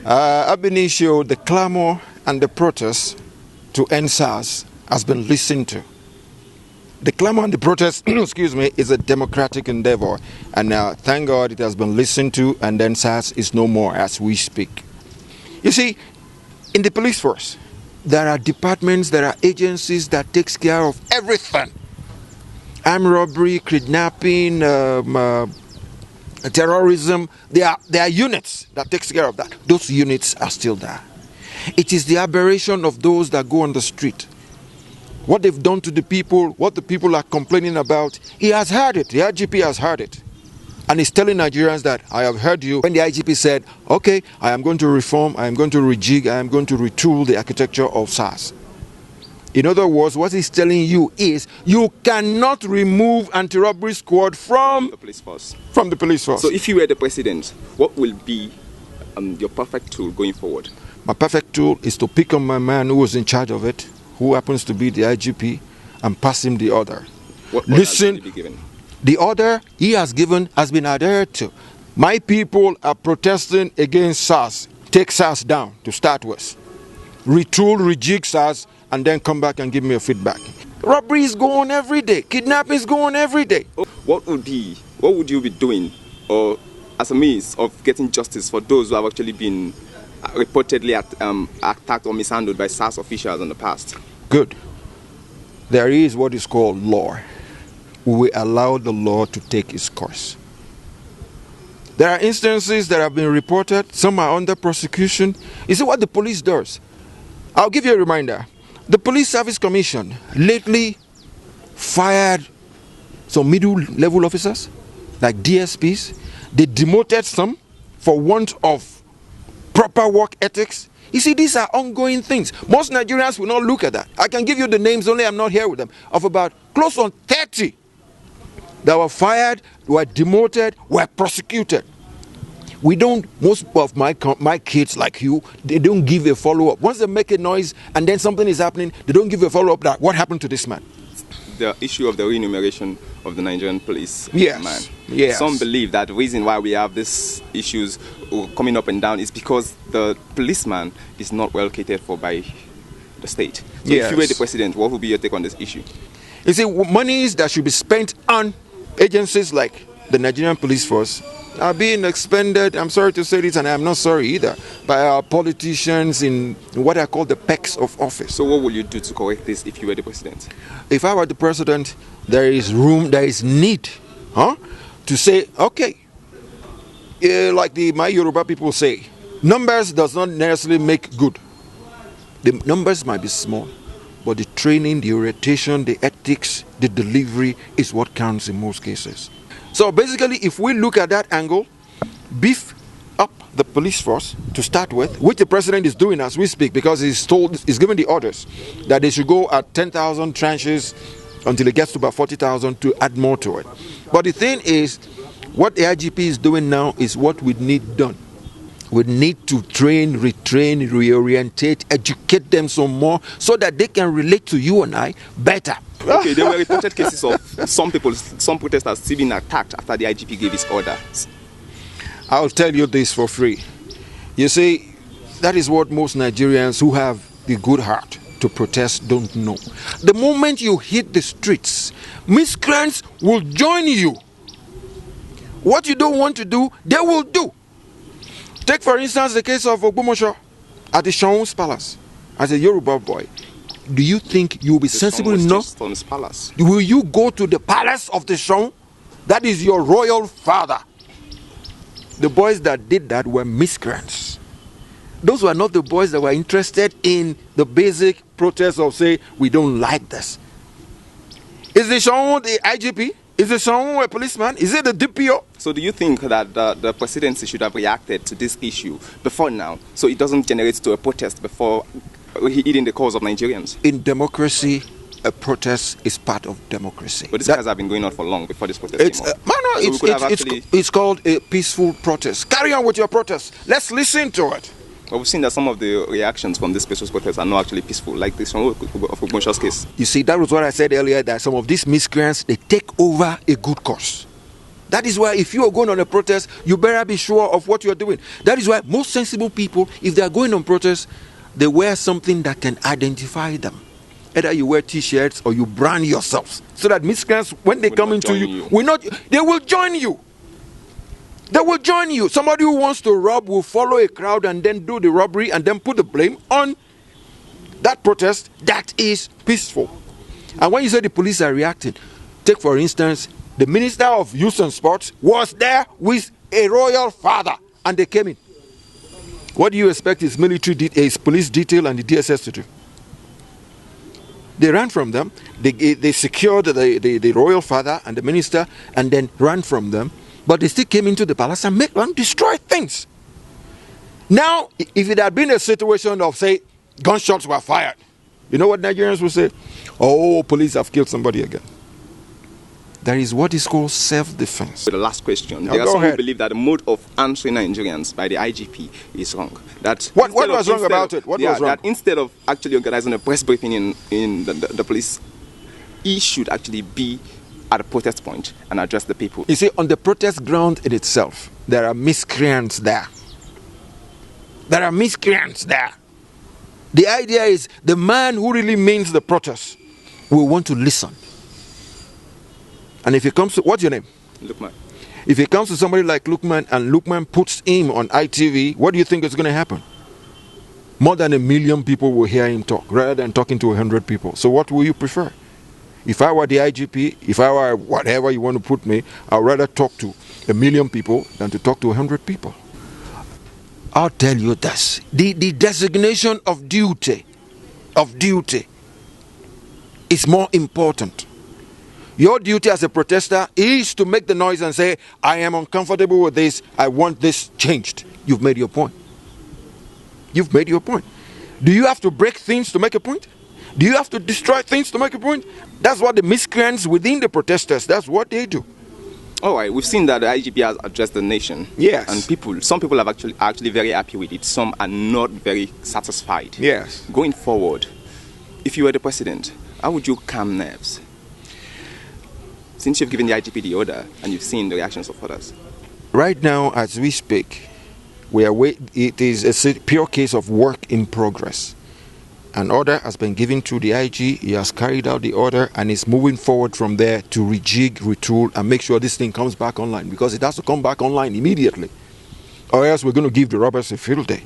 Ab initio, the clamor and the protest to end SARS has been listened to. The clamor and the protest, excuse me, is a democratic endeavor, and thank God it has been listened to, and then SARS is no more as we speak. You see, in the police force, there are departments, there are agencies that takes care of everything. Armed robbery, kidnapping, terrorism. There are units that takes care of that. Those units are still there. It is the aberration of those that go on the street. What they've done to the people, what the people are complaining about, he has heard it. The IGP has heard it. And he's telling Nigerians that, I have heard you. When the IGP said, okay, I am going to reform, I am going to rejig, I am going to retool the architecture of SARS. In other words, what he's telling you is, you cannot remove anti-robbery squad from the police force. From the police force. So if you were the president, what will be your perfect tool going forward? My perfect tool is to pick on my man who was in charge of it, who happens to be the IGP, and pass him the order. What Listen, be given? The order he has given has been adhered to. My people are protesting against SARS. Take SARS down to start with. Retool, rejig SARS, and then come back and give me a feedback. Robbery is going on every day. Kidnapping is going on every day. What would you be doing, or as a means of getting justice for those who have actually been reportedly attacked or mishandled by SARS officials in the past? Good. There is what is called law. We allow the law to take its course. There are instances that have been reported. Some are under prosecution. You see what the police does? I'll give you a reminder. The Police Service Commission lately fired some middle-level officers, like DSPs. They demoted some for want of proper work ethics. You see, these are ongoing things. Most Nigerians will not look at that. I can give you the names, only I'm not here with them, of about close on 30 that were fired, were demoted, were prosecuted. We don't, most of my kids like you, they don't give a follow-up. Once they make a noise and then something is happening, they don't give a follow-up that what happened to this man. The issue of the remuneration of the Nigerian police. Yes. Man. Yes. Some believe that the reason why we have these issues coming up and down is because the policeman is not well catered for by the state. So yes. If you were the president, what would be your take on this issue? You see, monies that should be spent on agencies like the Nigerian police force are being expended, I'm sorry to say this, and I'm not sorry either, by our politicians in what I call the pecs of office. So what will you do to correct this if you were the president? If I were the president, there is room, there is need to say, okay, like my Yoruba people say, numbers does not necessarily make good. The numbers might be small, but the training, the orientation, the ethics, the delivery is what counts in most cases. So basically, if we look at that angle, beef up the police force to start with, which the president is doing as we speak, because he's given the orders that they should go at 10,000 tranches until it gets to about 40,000 to add more to it. But the thing is, what the IGP is doing now is what we need done. We need to train, retrain, reorientate, educate them some more so that they can relate to you and I better. Okay, there were reported cases of some protesters still being attacked after the IGP gave his orders. I'll tell you this for free. You see, that is what most Nigerians who have the good heart to protest don't know. The moment you hit the streets, miscreants will join you. What you don't want to do, they will do. Take for instance the case of Ogbomosho at the Shaun's palace. As a Yoruba boy, do you think you will be sensible enough? From his palace. Will you go to the palace of the Shaun? That is your royal father. The boys that did that were miscreants. Those were not the boys that were interested in the basic protest of say, we don't like this. Is the Shaun the IGP? Is the Shaun a policeman? Is it the DPO? So do you think that the presidency should have reacted to this issue before now, so it doesn't generate to a protest before eating the cause of Nigerians? In democracy, a protest is part of democracy. But this has been going on for long before this protest came up. It's called a peaceful protest. Carry on with your protest. Let's listen to it. But we've seen that some of the reactions from this peaceful protest are not actually peaceful, like this one of Ogbomosho's case. You see, that was what I said earlier, that some of these miscreants, they take over a good cause. That is why if you are going on a protest, you better be sure of what you are doing. That is why most sensible people, if they are going on protest, they wear something that can identify them. Either you wear t-shirts or you brand yourselves, so that miscreants, when they come into you, they will join you. They will join you. Somebody who wants to rob will follow a crowd and then do the robbery and then put the blame on that protest that is peaceful. And when you say the police are reacting, take for instance, the Minister of Youth and Sports was there with a royal father and they came in. What do you expect his his police detail and the DSS to do? They ran from them. They secured the royal father and the minister and then ran from them. But they still came into the palace and destroyed things. Now, if it had been a situation of, say, gunshots were fired, you know what Nigerians will say? Oh, police have killed somebody again. There is what is called self-defense. The last question. Now, there are some ahead. who believe that the mode of answering Nigerians by the IGP is wrong. What was wrong about it? What was wrong? That instead of actually organizing a press briefing in the police, he should actually be at a protest point and address the people. You see, on the protest ground in itself, there are miscreants there. There are miscreants there. The idea is the man who really means the protest will want to listen. And if it comes to, what's your name? Lukman. If it comes to somebody like Lukman and Lukman puts him on ITV, what do you think is going to happen? More than 1 million people will hear him talk rather than talking to 100 people. So what will you prefer? If I were the IGP, if I were whatever you want to put me, I'd rather talk to 1 million people than to talk to 100 people. I'll tell you this. The designation of duty is more important. Your duty as a protester is to make the noise and say, I am uncomfortable with this, I want this changed. You've made your point. You've made your point. Do you have to break things to make a point? Do you have to destroy things to make a point? That's what the miscreants within the protesters, that's what they do. All right, we've seen that the IGP has addressed the nation. Yes. And some people are actually very happy with it. Some are not very satisfied. Yes. Going forward, if you were the president, how would you calm nerves? Since you've given the IGP the order and you've seen the reactions of others. Right now, as we speak, it is a pure case of work in progress. An order has been given to the IG, he has carried out the order and is moving forward from there to rejig, retool and make sure this thing comes back online, because it has to come back online immediately. Or else we're going to give the robbers a field day.